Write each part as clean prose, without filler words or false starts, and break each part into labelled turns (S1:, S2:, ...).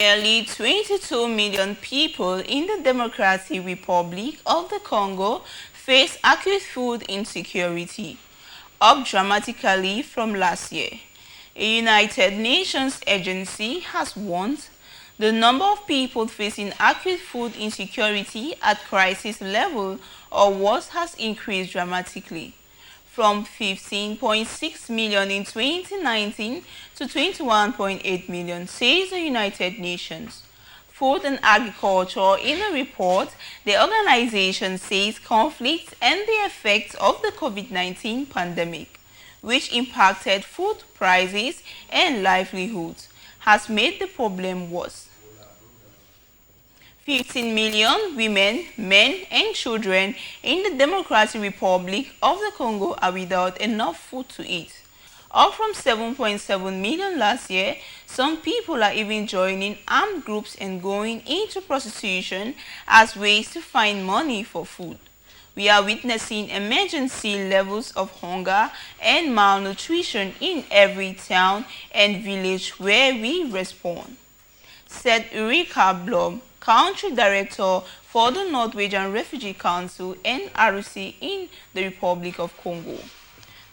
S1: Nearly 22 million people in the Democratic Republic of the Congo face acute food insecurity, up dramatically from last year. A United Nations agency has warned the number of people facing acute food insecurity at crisis level or worse has increased dramatically, from 15.6 million in 2019 to 21.8 million, says the United Nations Food and Agriculture. In a report, the organization says conflicts and the effects of the COVID-19 pandemic, which impacted food prices and livelihoods, has made the problem worse. 15 million women, men, and children in the Democratic Republic of the Congo are without enough food to eat. Up from 7.7 million last year, some people are even joining armed groups and going into prostitution as ways to find money for food. We are witnessing emergency levels of hunger and malnutrition in every town and village where we respond, said Ulrika Blom, Country Director for the Norwegian Refugee Council (NRC) in the Republic of Congo.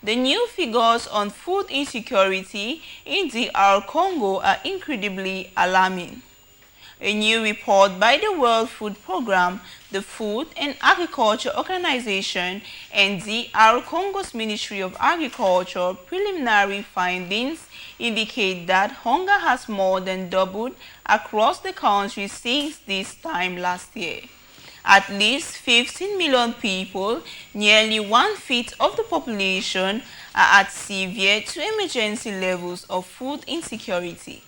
S1: The new figures on food insecurity in DR Congo are incredibly alarming. A new report by the World Food Programme, the Food and Agriculture Organization, and DR Congo's Ministry of Agriculture preliminary findings indicate that hunger has more than doubled across the country since this time last year. At least 15 million people, nearly one-fifth of the population, are at severe to emergency levels of food insecurity.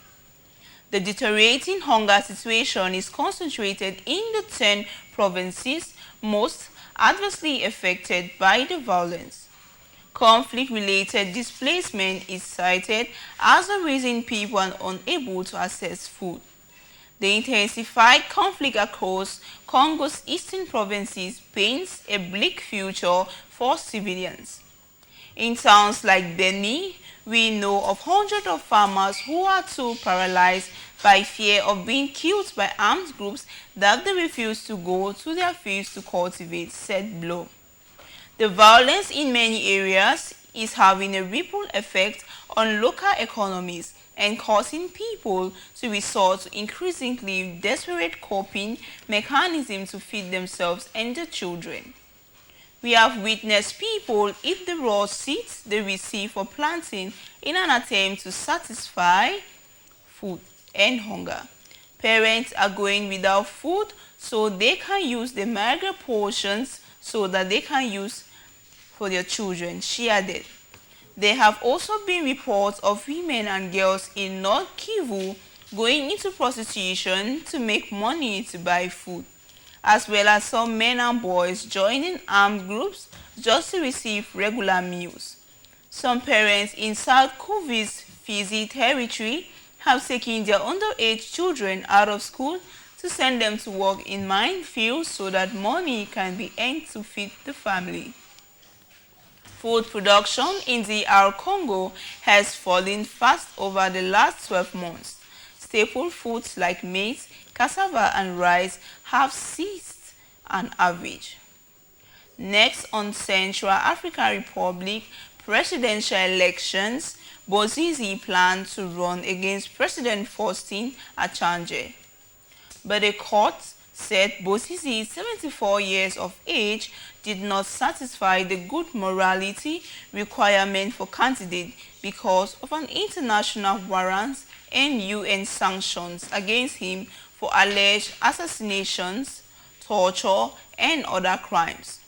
S1: The deteriorating hunger situation is concentrated in the 10 provinces most adversely affected by the violence. Conflict-related displacement is cited as the reason people are unable to access food. The intensified conflict across Congo's eastern provinces paints a bleak future for civilians. In towns like Beni, we know of hundreds of farmers who are too paralyzed by fear of being killed by armed groups that they refuse to go to their fields to cultivate, said Blow. The violence in many areas is having a ripple effect on local economies and causing people to resort to increasingly desperate coping mechanisms to feed themselves and their children. We have witnessed people eat the raw seeds they receive for planting in an attempt to satisfy food and hunger. Parents are going without food so they can use the mager portions so that they can use for their children, she added. There have also been reports of women and girls in North Kivu going into prostitution to make money to buy food, as well as some men and boys joining armed groups just to receive regular meals. Some parents in South Kivu's Fizi territory have taken their underage children out of school to send them to work in minefields so that money can be earned to feed the family. Food production in DR Congo has fallen fast over the last 12 months. Staple foods like maize, cassava, and rice have ceased on average. Next, on Central African Republic presidential elections, Bozizi planned to run against President Faustin Archange, but the court said Bozizi, 74 years of age, did not satisfy the good morality requirement for candidate because of an international warrant and UN sanctions against him for alleged assassinations, torture, and other crimes.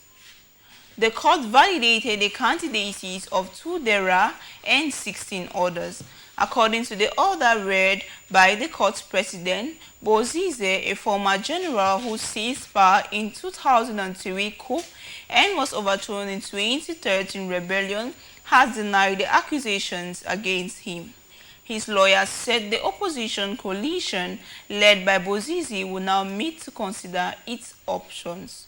S1: The court validated the candidacies of Tudera and 16 others. According to the order read by the court's president, Bozize, a former general who seized power in 2003 coup and was overthrown in 2013 rebellion, has denied the accusations against him. His lawyers said the opposition coalition led by Bozize will now meet to consider its options.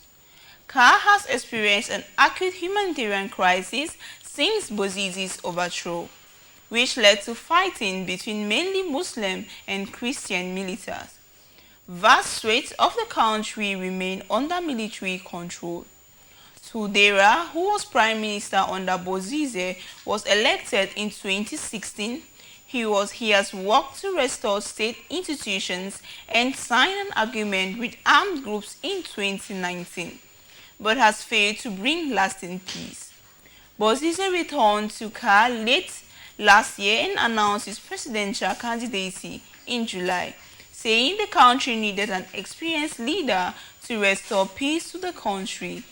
S1: CAR has experienced an acute humanitarian crisis since Bozize's overthrow. which led to fighting between mainly Muslim and Christian militias. Vast swathes of the country remain under military control. Tudera, who was prime minister under Bozize, was elected in 2016. He has worked to restore state institutions and sign an agreement with armed groups in 2019, but has failed to bring lasting peace. Bozize returned to Car late last year and announced his presidential candidacy in July, saying the country needed an experienced leader to restore peace to the country,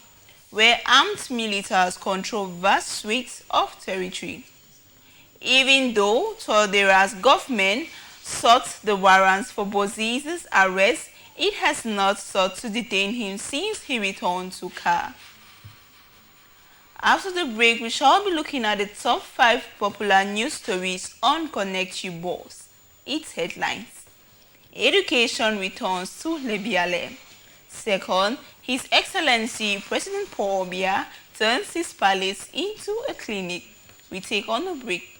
S1: where armed militias control vast swathes of territory. Even though Tudera's government sought the warrants for Bozize's arrest, it has not sought to detain him since he returned to Car. After the break, we shall be looking at the top 5 popular news stories on ConnectUBuzz. Its headlines: Education returns to Lebiale. Second, His Excellency President Paul Biya turns his palace into a clinic. We take on a break.